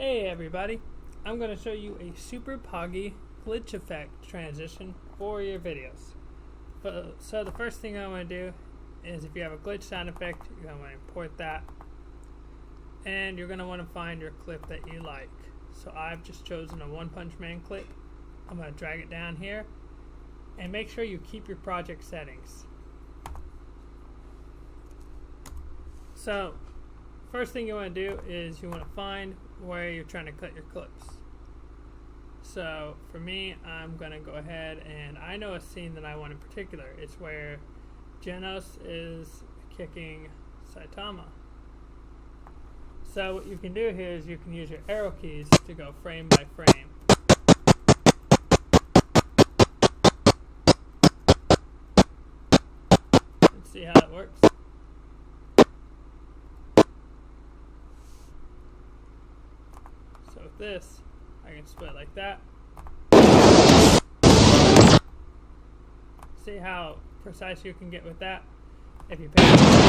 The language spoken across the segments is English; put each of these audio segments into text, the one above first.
Hey everybody, I'm going to show you a super poggy glitch effect transition for your videos. So the first thing I want to do is, if you have a glitch sound effect, you're going to want to import that, and you're going to want to find your clip that you like. So I've just chosen a One Punch Man clip. I'm going to drag it down here, and make sure you keep your project settings. So first thing you want to do is you want to find where you're trying to cut your clips. So for me, I'm going to go ahead, and I know a scene that I want in particular. It's where Genos is kicking Saitama. So what you can do here is you can use your arrow keys to go frame by frame. Let's see how it works. So with this, I can split like that. See how precise you can get with that if you pay attention.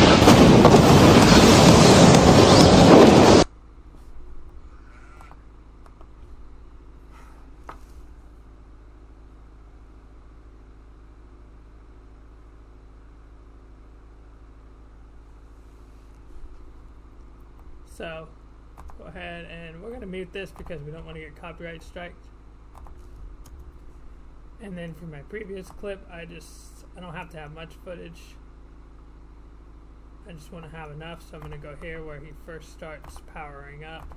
So go ahead, and we're going to mute this because we don't want to get copyright striked. And then for my previous clip, I don't have to have much footage. I just want to have enough, so I'm going to go here where he first starts powering up.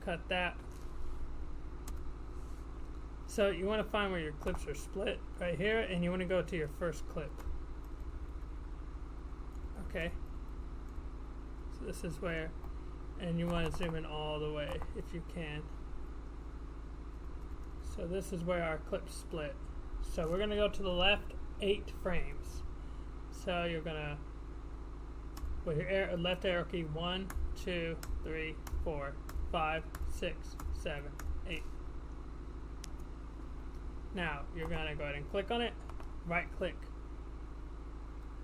Cut that. So you want to find where your clips are split right here, and you want to go to your first clip. Okay. So this is where, and you want to zoom in all the way if you can. So this is where our clips split. So we're going to go to the left 8 frames. So you're going to, with your left arrow key, 1, 2, 3, 4, 5, 6, 7, 8. Now you're going to go ahead and click on it, right click,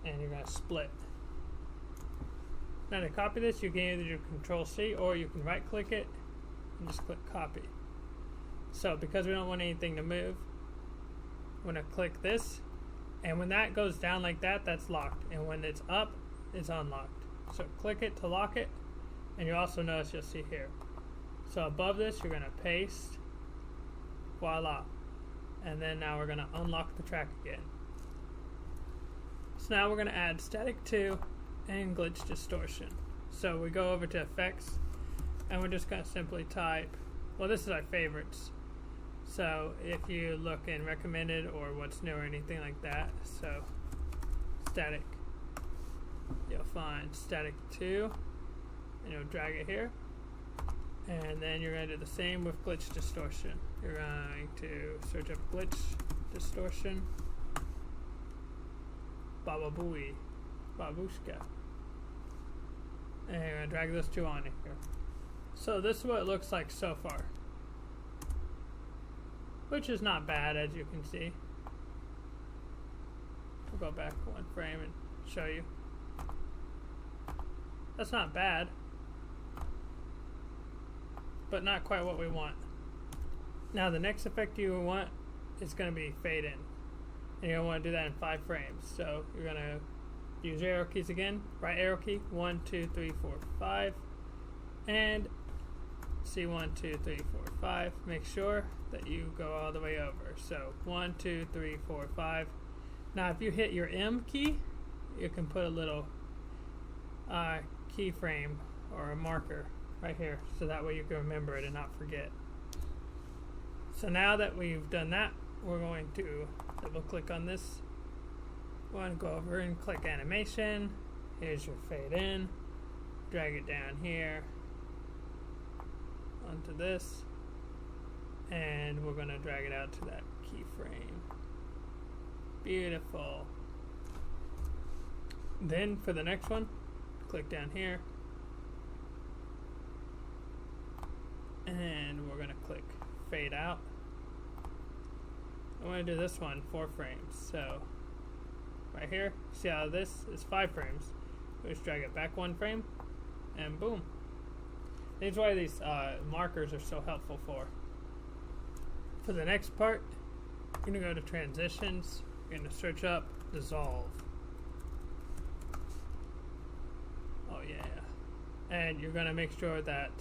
and you're going to split. Now to copy this, you can either do Control C, or you can right click it and just click copy. So because we don't want anything to move, I'm going to click this, and when that goes down like that, that's locked, and when it's up, it's unlocked. So click it to lock it, and you also notice you'll see here. So above this, you're going to paste, voila, and then now we're going to unlock the track again. So now we're going to add static 2 and glitch distortion. So we go over to effects, and we're just going to simply type, well, this is our favorites. So if you look in recommended or what's new or anything like that, so static, you'll find static 2, and you'll drag it here, and then you're going to do the same with glitch distortion. You're going to search up glitch distortion, Baba Booey, Babushka, and you're going to drag those 2 on here. So this is what it looks like so far, which is not bad, as you can see. We'll go back 1 frame and show you. That's not bad, but not quite what we want. Now the next effect you want is going to be fade in, and you're going to want to do that in 5 frames. So you're going to use your arrow keys again, right arrow key, 1, 2, 3, 4, 5, and C1, 2, 3, 4, 5. Make sure that you go all the way over. So 1, 2, 3, 4, 5. Now if you hit your M key, you can put a little keyframe or a marker right here, so that way you can remember it and not forget. So now that we've done that, we're going to double click on this. We're going to go over and click animation. Here's your fade in. Drag it down here onto this, and we're going to drag it out to that keyframe. Beautiful. Then for the next one, click down here, and we're going to click fade out. I want to do this one 4 frames. So right here, see how this is 5 frames. We just drag it back 1 frame, and boom. That's why these markers are so helpful for. For the next part, you're going to go to transitions. You're going to search up dissolve. Oh yeah. And you're going to make sure that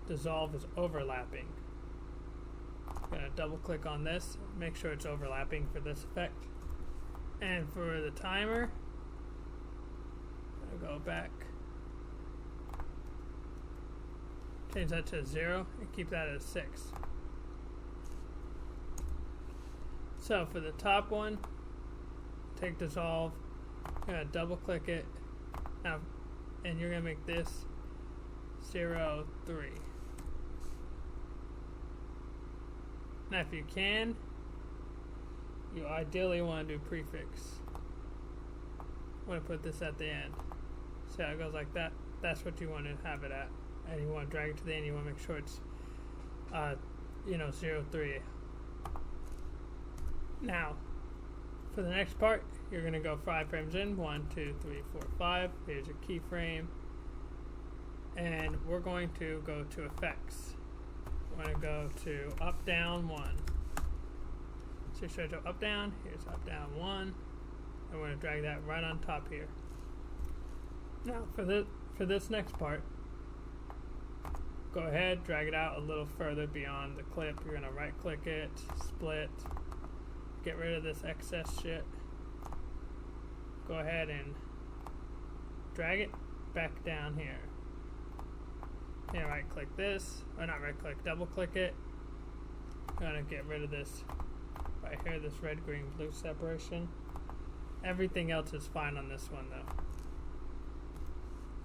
dissolve is overlapping. You're going to double click on this, make sure it's overlapping for this effect. And for the timer, I'm going to go back, change that to 0 and keep that at 6. So for the top one, take dissolve, you're going to double click it, now, and you're going to make this 0, 3. Now if you can, you ideally want to do prefix. I want to put this at the end. See how it goes like that? That's what you want to have it at. And you want to drag it to the end, you want to make sure it's 0, 3. Now, for the next part, you're going to go 5 frames in. 1, 2, 3, 4, 5. Here's your keyframe. And we're going to go to effects. We're going to go to up, down, 1. So you search up, down. Here's up, down, 1. And we're going to drag that right on top here. Now, for this next part, go ahead, drag it out a little further beyond the clip. You're going to right click it, split, get rid of this excess shit. Go ahead and drag it back down here. And right click this, or not right click, double click it. I'm going to get rid of this right here, this red, green, blue separation. Everything else is fine on this one though.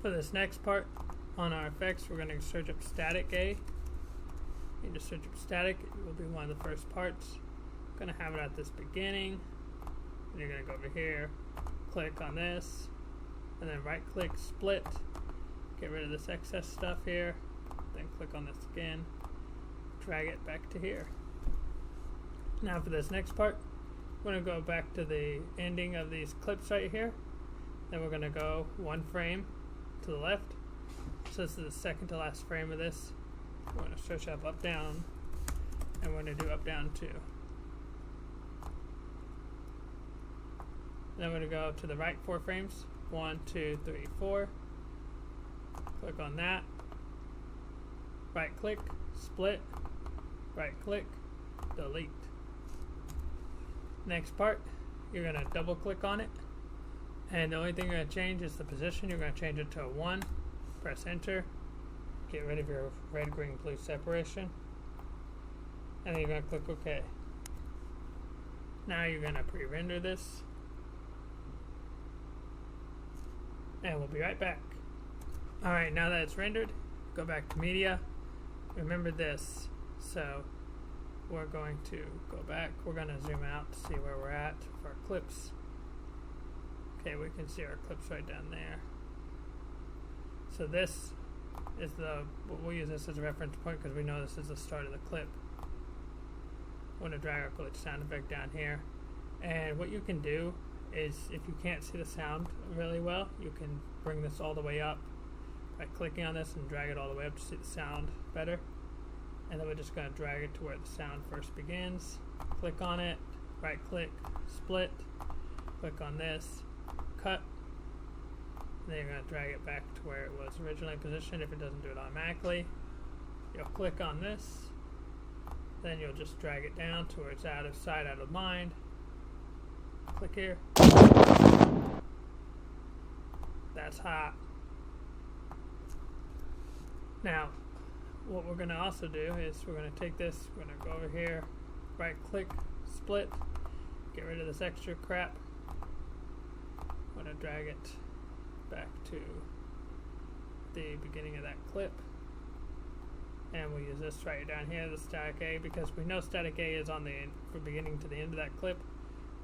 For this next part, on our effects, we're going to search up static A. You just search up static, it will be one of the first parts. I'm going to have it at this beginning. And you're going to go over here, click on this, and then right click, split. Get rid of this excess stuff here. Then click on this again, drag it back to here. Now for this next part, we're going to go back to the ending of these clips right here. Then we're going to go 1 frame to the left. So this is the second to last frame of this. We're going to search up, down, and we're going to do up, down 2. Then we're going to go to the right 4 frames. 1, 2, 3, 4. Click on that. Right click, split, right click, delete. Next part, you're going to double click on it. And the only thing you're going to change is the position. You're going to change it to a 1. Press enter. Get rid of your red, green, blue separation. And then you're going to click OK. Now you're going to pre-render this. And we'll be right back. Alright, now that it's rendered, go back to media. Remember this. So we're going to go back. We're going to zoom out to see where we're at for our clips. Okay, we can see our clips right down there. So this is we'll use this as a reference point because we know this is the start of the clip. We're going to drag our glitch sound effect down here. And what you can do is, if you can't see the sound really well, you can bring this all the way up by clicking on this and drag it all the way up to see the sound better. And then we're just going to drag it to where the sound first begins. Click on it, right click, split, click on this, cut. And then you're going to drag it back to where it was originally positioned if it doesn't do it automatically. You'll click on this, then you'll just drag it down to where it's out of sight, out of mind. Click here. That's hot. Now, what we're going to also do is we're going to take this, we're going to go over here, right click, split, get rid of this extra crap. I'm going to drag it back to the beginning of that clip. And we'll use this right down here, the static A, because we know static A is on the from beginning to the end of that clip.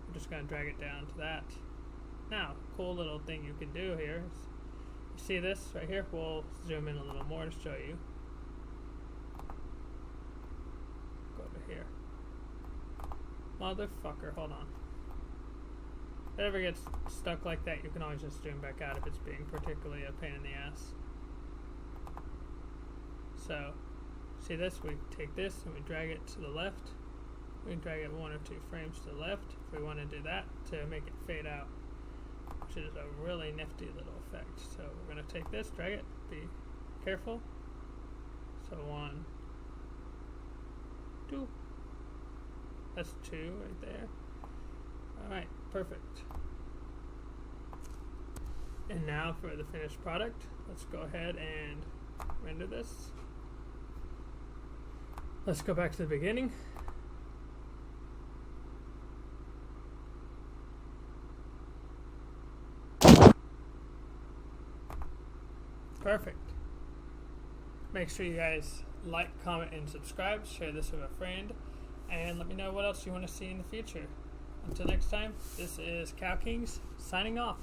We're just going to drag it down to that. Now, cool little thing you can do here is, you see this right here? We'll zoom in a little more to show you. Go over here. Motherfucker, hold on. If it ever gets stuck like that, you can always just zoom back out if it's being particularly a pain in the ass. So see this, we take this and we drag it to the left. We can drag it 1 or 2 frames to the left if we want to do that to make it fade out, which is a really nifty little effect. So we're going to take this, drag it, be careful. So 1, 2, that's 2 right there. Alright, perfect. And now for the finished product, let's go ahead and render this. Let's go back to the beginning. Perfect. Make sure you guys like, comment, and subscribe. Share this with a friend. And let me know what else you want to see in the future. Until next time, this is Cow Kings signing off.